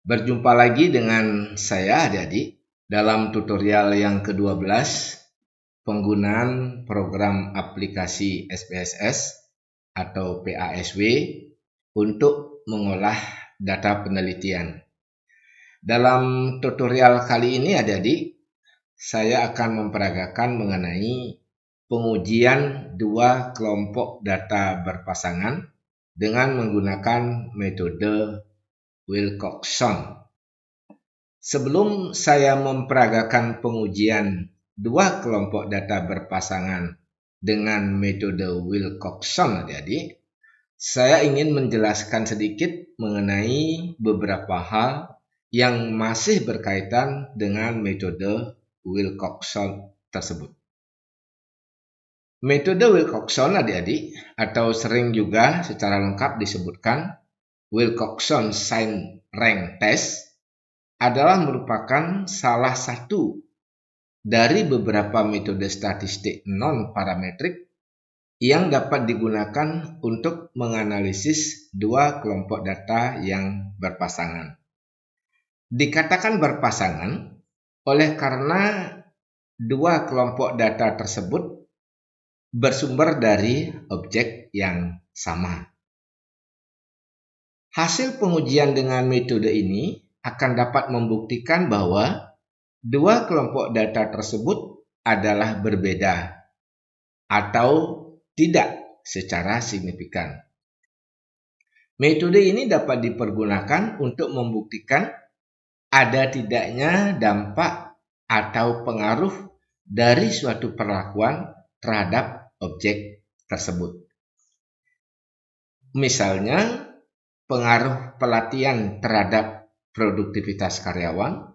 Berjumpa lagi dengan saya adik-adik dalam tutorial yang ke-12 penggunaan program aplikasi SPSS atau PASW untuk mengolah data penelitian. Dalam tutorial kali ini adik-adik, saya akan memperagakan mengenai pengujian dua kelompok data berpasangan dengan menggunakan metode Wilcoxon. Sebelum saya memperagakan pengujian dua kelompok data berpasangan dengan metode Wilcoxon, adik-adik, saya ingin menjelaskan sedikit mengenai beberapa hal yang masih berkaitan dengan metode Wilcoxon tersebut. Metode Wilcoxon, adik-adik, atau sering juga secara lengkap disebutkan Wilcoxon Sign Rank Test, adalah merupakan salah satu dari beberapa metode statistik non-parametrik yang dapat digunakan untuk menganalisis dua kelompok data yang berpasangan. Dikatakan berpasangan oleh karena dua kelompok data tersebut bersumber dari objek yang sama. Hasil pengujian dengan metode ini akan dapat membuktikan bahwa dua kelompok data tersebut adalah berbeda atau tidak secara signifikan. Metode ini dapat dipergunakan untuk membuktikan ada tidaknya dampak atau pengaruh dari suatu perlakuan terhadap objek tersebut. Misalnya, pengaruh pelatihan terhadap produktivitas karyawan,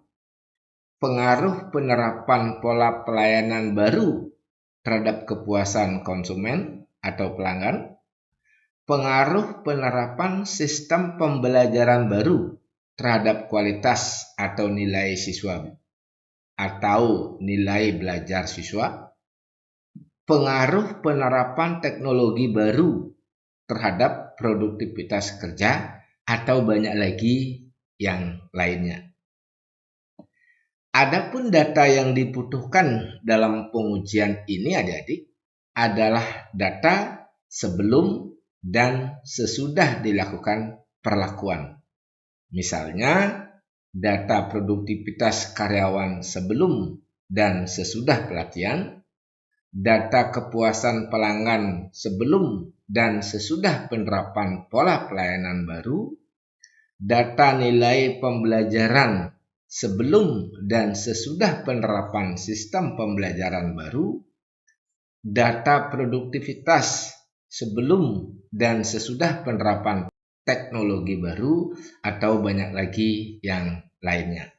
pengaruh penerapan pola pelayanan baru terhadap kepuasan konsumen atau pelanggan, pengaruh penerapan sistem pembelajaran baru terhadap kualitas atau nilai siswa atau nilai belajar siswa, pengaruh penerapan teknologi baru terhadap produktivitas kerja, atau banyak lagi yang lainnya. Adapun data yang dibutuhkan dalam pengujian ini adik-adik adalah data sebelum dan sesudah dilakukan perlakuan. Misalnya, data produktivitas karyawan sebelum dan sesudah pelatihan, data kepuasan pelanggan sebelum dan sesudah penerapan pola pelayanan baru, data nilai pembelajaran sebelum dan sesudah penerapan sistem pembelajaran baru, data produktivitas sebelum dan sesudah penerapan teknologi baru, atau banyak lagi yang lainnya.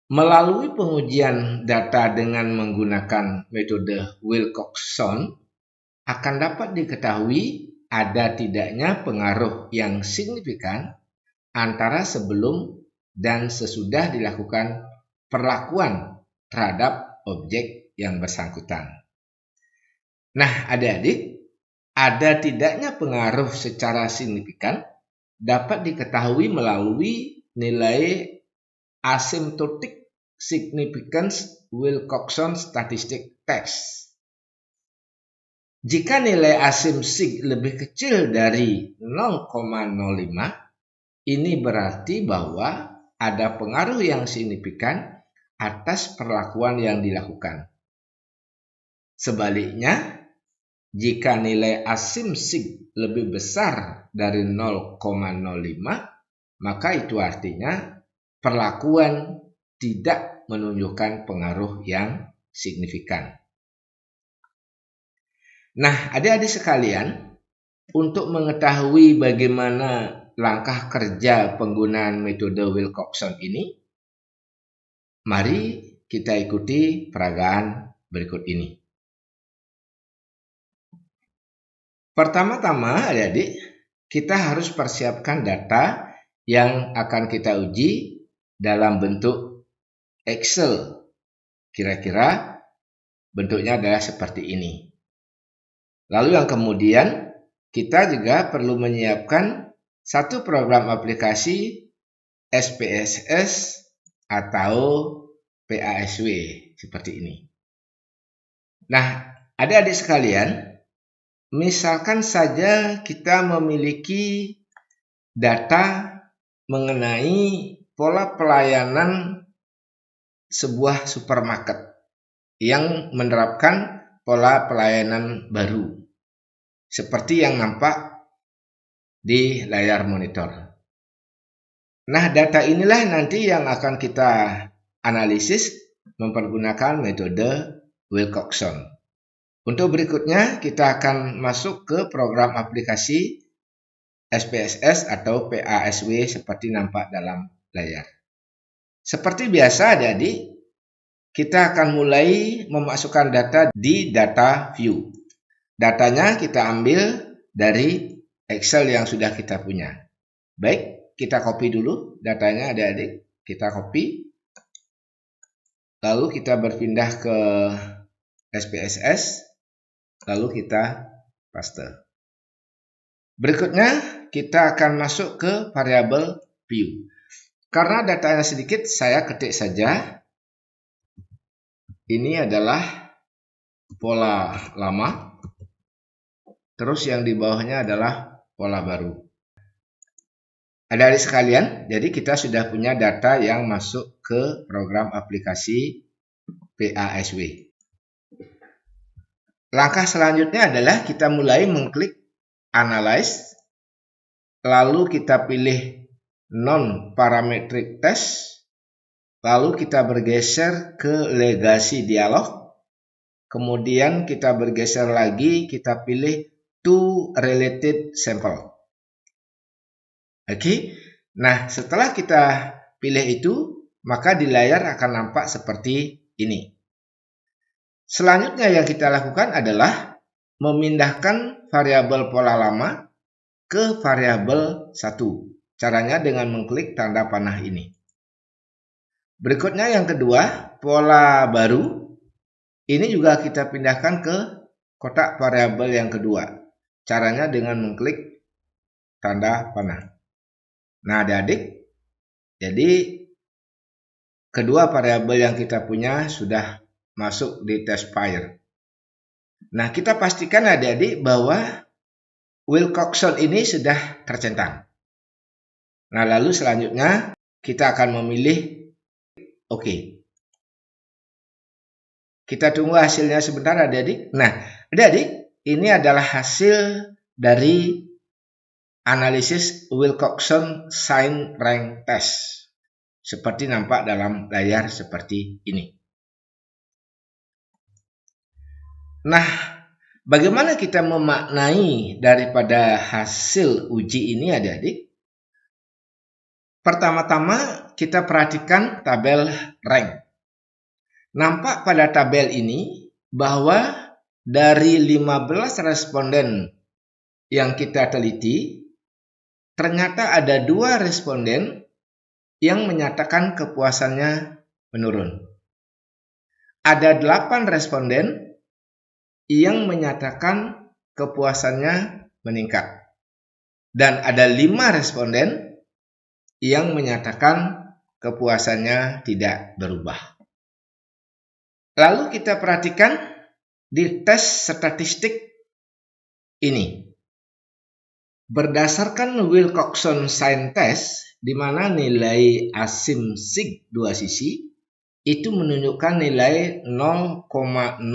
Melalui pengujian data dengan menggunakan metode Wilcoxon, akan dapat diketahui ada tidaknya pengaruh yang signifikan antara sebelum dan sesudah dilakukan perlakuan terhadap objek yang bersangkutan. Nah, adik-adik, ada tidaknya pengaruh secara signifikan dapat diketahui melalui nilai asymptotic significance Wilcoxon Statistic Test. Jika nilai asymptotic lebih kecil dari 0,05, ini berarti bahwa ada pengaruh yang signifikan atas perlakuan yang dilakukan. Sebaliknya, jika nilai asymptotic lebih besar dari 0,05, maka itu artinya perlakuan tidak menunjukkan pengaruh yang signifikan. Nah, adik-adik sekalian, untuk mengetahui bagaimana langkah kerja penggunaan metode Wilcoxon ini, mari kita ikuti peragaan berikut ini. Pertama-tama, adik-adik, kita harus persiapkan data yang akan kita uji dalam bentuk Excel. Kira-kira bentuknya adalah seperti ini. Lalu yang kemudian kita juga perlu menyiapkan satu program aplikasi SPSS atau PASW seperti ini. Nah, adik-adik sekalian, misalkan saja kita memiliki data mengenai pola pelayanan sebuah supermarket yang menerapkan pola pelayanan baru, seperti yang nampak di layar monitor. Nah, data inilah nanti yang akan kita analisis mempergunakan metode Wilcoxon. Untuk berikutnya, kita akan masuk ke program aplikasi SPSS atau PASW seperti nampak dalam layar. Seperti biasa, adik-adik, kita akan mulai memasukkan data di data view. Datanya kita ambil dari Excel yang sudah kita punya. Baik, kita copy dulu datanya, adik-adik. Kita copy. Lalu kita berpindah ke SPSS. Lalu kita paste. Berikutnya, kita akan masuk ke variabel view. Karena datanya sedikit, saya ketik saja. Ini adalah pola lama. Terus yang di bawahnya adalah pola baru. Adik-adik sekalian, jadi kita sudah punya data yang masuk ke program aplikasi PASW. Langkah selanjutnya adalah kita mulai mengklik Analyze, lalu kita pilih Non-Parametric Test, lalu kita bergeser ke Legacy Dialog, kemudian kita bergeser lagi, kita pilih To Related Sample. Oke, nah setelah kita pilih itu, maka di layar akan nampak seperti ini. Selanjutnya yang kita lakukan adalah memindahkan variabel pola lama ke variabel 1. Caranya dengan mengklik tanda panah ini. Berikutnya yang kedua, pola baru. Ini juga kita pindahkan ke kotak variabel yang kedua. Caranya dengan mengklik tanda panah. Nah, adik-adik, jadi kedua variabel yang kita punya sudah masuk di testfire. Nah, kita pastikan adik-adik bahwa Wilcoxon ini sudah tercentang. Nah, lalu selanjutnya kita akan memilih OK. Kita tunggu hasilnya sebentar, adik-adik. Nah, adik-adik, ini adalah hasil dari analisis Wilcoxon Sign Rank Test. Seperti nampak dalam layar seperti ini. Nah, bagaimana kita memaknai daripada hasil uji ini, adik-adik? Pertama-tama kita perhatikan tabel rank. Nampak pada tabel ini bahwa dari 15 responden yang kita teliti, ternyata ada 2 responden yang menyatakan kepuasannya menurun. Ada 8 responden yang menyatakan kepuasannya meningkat. Dan ada 5 responden yang menyatakan kepuasannya tidak berubah. Lalu kita perhatikan di tes statistik ini. Berdasarkan Wilcoxon Sign Test, di mana nilai asim sig 2 sisi itu menunjukkan nilai 0,058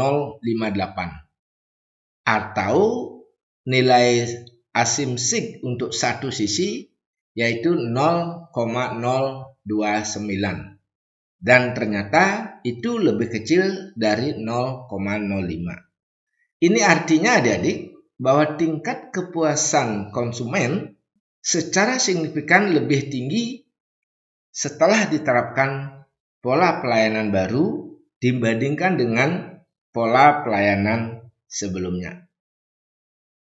atau nilai asim sig untuk satu sisi yaitu 0,029 dan ternyata itu lebih kecil dari 0,05. Ini artinya adik-adik bahwa tingkat kepuasan konsumen secara signifikan lebih tinggi setelah diterapkan pola pelayanan baru dibandingkan dengan pola pelayanan sebelumnya.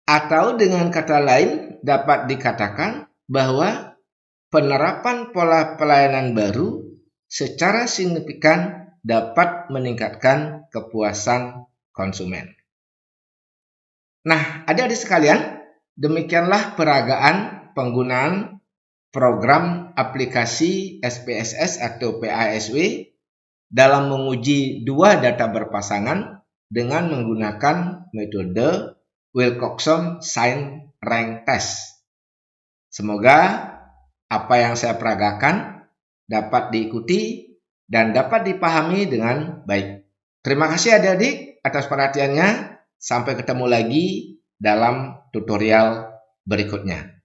Atau dengan kata lain dapat dikatakan bahwa penerapan pola pelayanan baru secara signifikan dapat meningkatkan kepuasan konsumen. Nah, adik-adik sekalian, demikianlah peragaan penggunaan program aplikasi SPSS atau PASW dalam menguji dua data berpasangan dengan menggunakan metode Wilcoxon Sign Rank Test. Semoga apa yang saya peragakan dapat diikuti dan dapat dipahami dengan baik. Terima kasih adik-adik atas perhatiannya. Sampai ketemu lagi dalam tutorial berikutnya.